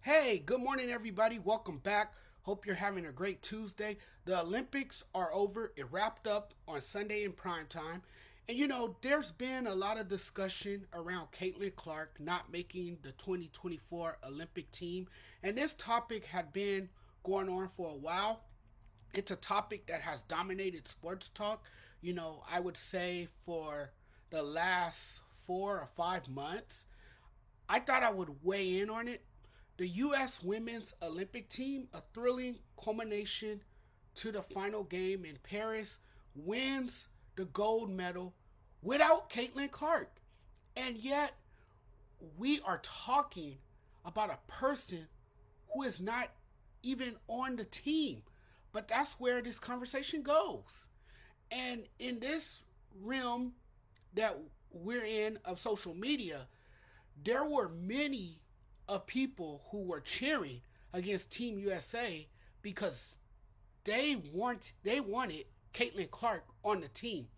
Hey, good morning, everybody. Welcome back. Hope you're having a great Tuesday. The Olympics are over. It wrapped up on Sunday in prime time. And there's been a lot of discussion around Caitlin Clark not making the 2024 Olympic team. And this topic had been going on for a while. It's a topic that has dominated sports talk, I would say for the last 4 or 5 months. I thought I would weigh in on it. The U.S. women's Olympic team, a thrilling culmination to the final game in Paris, wins the gold medal without Caitlin Clark. And yet, we are talking about a person who is not even on the team. But that's where this conversation goes. And in this realm that we're in of social media, there were many of people who were cheering against Team USA because they wanted Caitlin Clark on the team.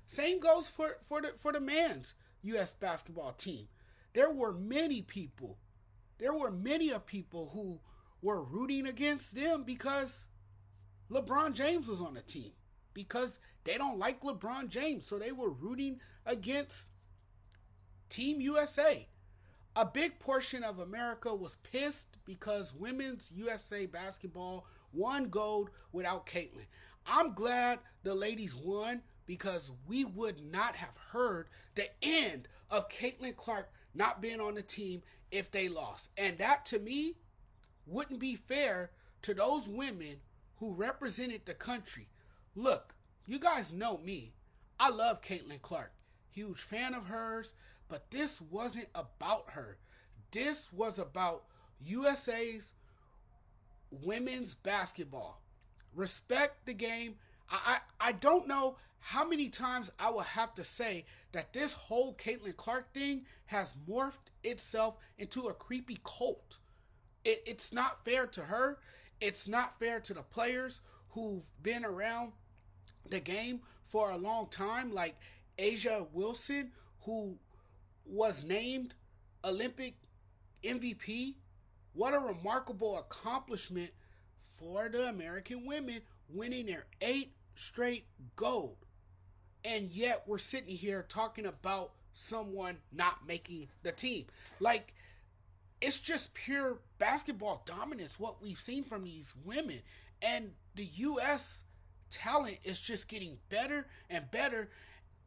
Same goes for the men's U.S. basketball team. There were many people. There were many of people who were rooting against them because LeBron James was on the team. Because they don't like LeBron James, so they were rooting against Team USA. A big portion of America was pissed because women's USA basketball won gold without Caitlin. I'm glad the ladies won because we would not have heard the end of Caitlin Clark not being on the team if they lost. And that, to me, wouldn't be fair to those women who represented the country. Look, you guys know me. I love Caitlin Clark. Huge fan of hers. But this wasn't about her. This was about USA's women's basketball. Respect the game. I don't know how many times I will have to say that this whole Caitlin Clark thing has morphed itself into a creepy cult. It's not fair to her. It's not fair to the players who've been around the game for a long time, like A'ja Wilson, who was named Olympic MVP. What a remarkable accomplishment for the American women, winning their 8th straight gold. And yet we're sitting here talking about someone not making the team. Like, it's just pure basketball dominance, what we've seen from these women. And the U.S. talent is just getting better and better.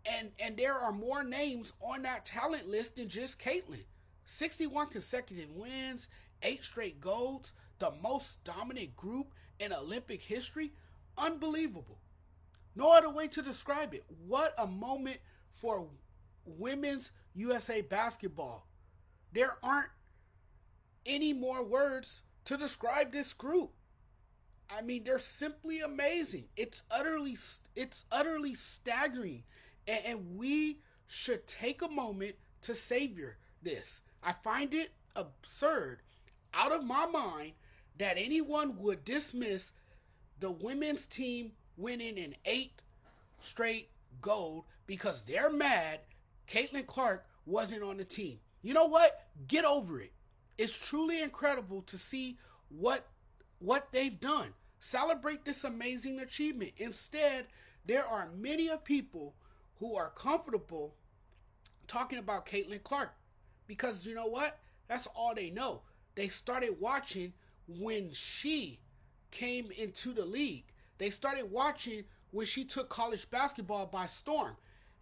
And there are more names on that talent list than just Caitlin. 61 consecutive wins, 8 straight golds, the most dominant group in Olympic history. Unbelievable. No other way to describe it. What a moment for women's USA basketball. There aren't any more words to describe this group. I mean, they're simply amazing. It's utterly staggering. And we should take a moment to savor this. I find it absurd, out of my mind, that anyone would dismiss the women's team winning an 8th straight gold because they're mad Caitlin Clark wasn't on the team. You know what? Get over it. It's truly incredible to see what they've done. Celebrate this amazing achievement. Instead, there are many of people who are comfortable talking about Caitlin Clark because you know what? That's all they know. They started watching when she came into the league. They started watching when she took college basketball by storm.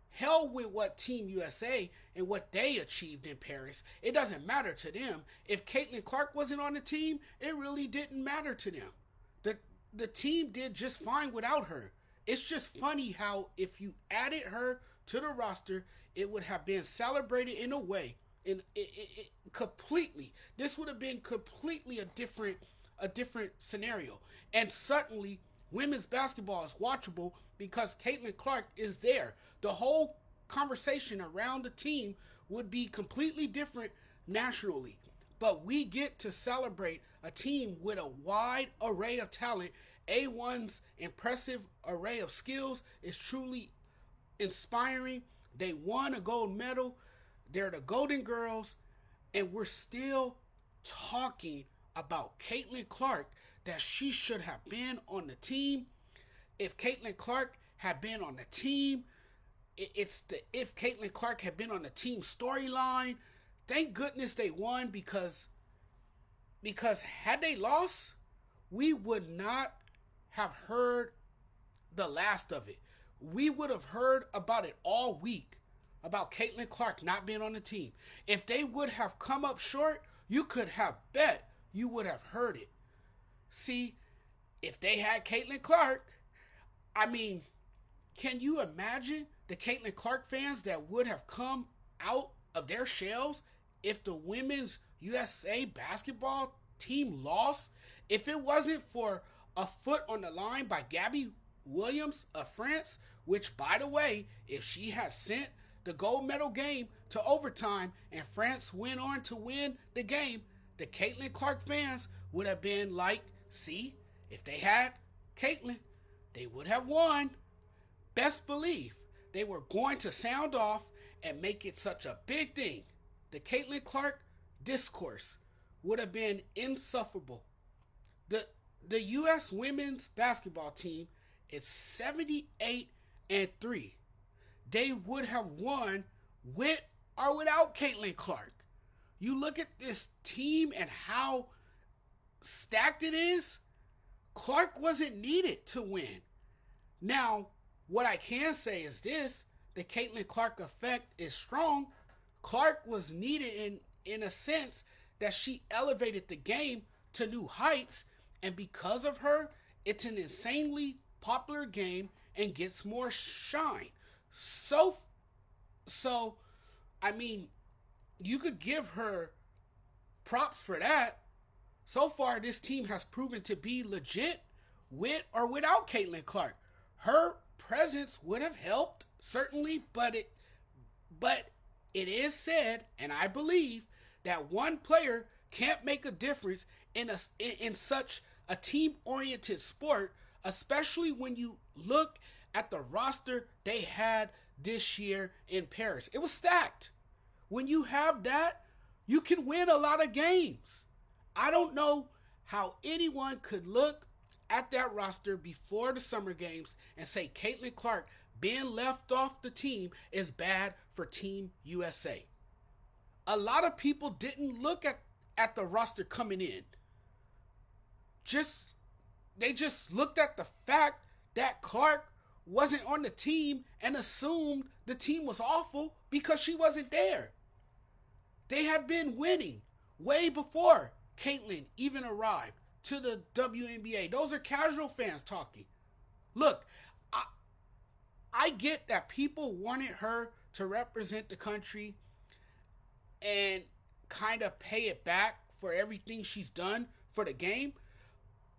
Hell with what Team USA and what they achieved in Paris. It doesn't matter to them. If Caitlin Clark wasn't on the team, it really didn't matter to them. The team did just fine without her. It's just funny how if you added her to the roster, it would have been celebrated in a way, completely. This would have been completely a different scenario. And suddenly, women's basketball is watchable because Caitlin Clark is there. The whole conversation around the team would be completely different nationally. But we get to celebrate a team with a wide array of talent. A1's impressive array of skills is truly inspiring. They won a gold medal. They're the Golden Girls. And we're still talking about Caitlin Clark that she should have been on the team. If Caitlin Clark had been on the team, it's the if Caitlin Clark had been on the team storyline. Thank goodness they won, because had they lost, we would not have heard the last of it. We would have heard about it all week, about Caitlin Clark not being on the team. If they would have come up short, you could have bet you would have heard it. See, if they had Caitlin Clark, I mean, can you imagine the Caitlin Clark fans that would have come out of their shells if the women's USA basketball team lost? If it wasn't for a foot on the line by Gabby Williams of France, which, by the way, if she had sent the gold medal game to overtime and France went on to win the game, the Caitlin Clark fans would have been like, see, if they had Caitlin, they would have won. Best believe they were going to sound off and make it such a big thing. The Caitlin Clark discourse would have been insufferable. The U.S. women's basketball team is 78-3. They would have won with or without Caitlin Clark. You look at this team and how stacked it is. Clark wasn't needed to win. Now, what I can say is this: the Caitlin Clark effect is strong. Clark was needed in a sense that she elevated the game to new heights, and because of her, it's an insanely popular game and gets more shine. So I mean, you could give her props for that. So far, this team has proven to be legit with or without Caitlin Clark. Her presence would have helped, certainly, but it is said, and I believe, that one player can't make a difference in such a team-oriented sport, especially when you look at the roster they had this year in Paris. It was stacked. When you have that, you can win a lot of games. I don't know how anyone could look at that roster before the Summer Games and say Caitlin Clark being left off the team is bad for Team USA. A lot of people didn't look at the roster coming in. They just looked at the fact that Clark wasn't on the team and assumed the team was awful because she wasn't there. They had been winning way before Caitlin even arrived to the WNBA. Those are casual fans talking. Look, I get that people wanted her to represent the country and kind of pay it back for everything she's done for the game,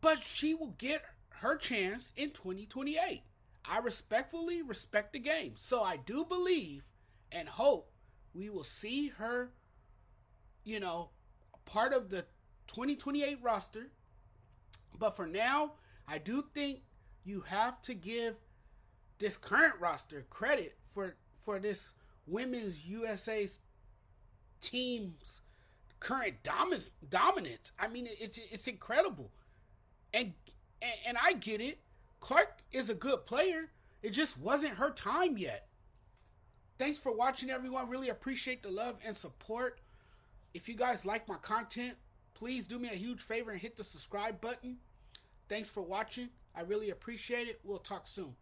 but she will get her chance in 2028. I respectfully respect the game. So I do believe and hope we will see her, part of the 2028 roster. But for now, I do think you have to give this current roster credit for this women's USA team's current dominance. I mean, it's incredible. And I get it. Clark is a good player. It just wasn't her time yet. Thanks for watching, everyone. Really appreciate the love and support. If you guys like my content, please do me a huge favor and hit the subscribe button. Thanks for watching. I really appreciate it. We'll talk soon.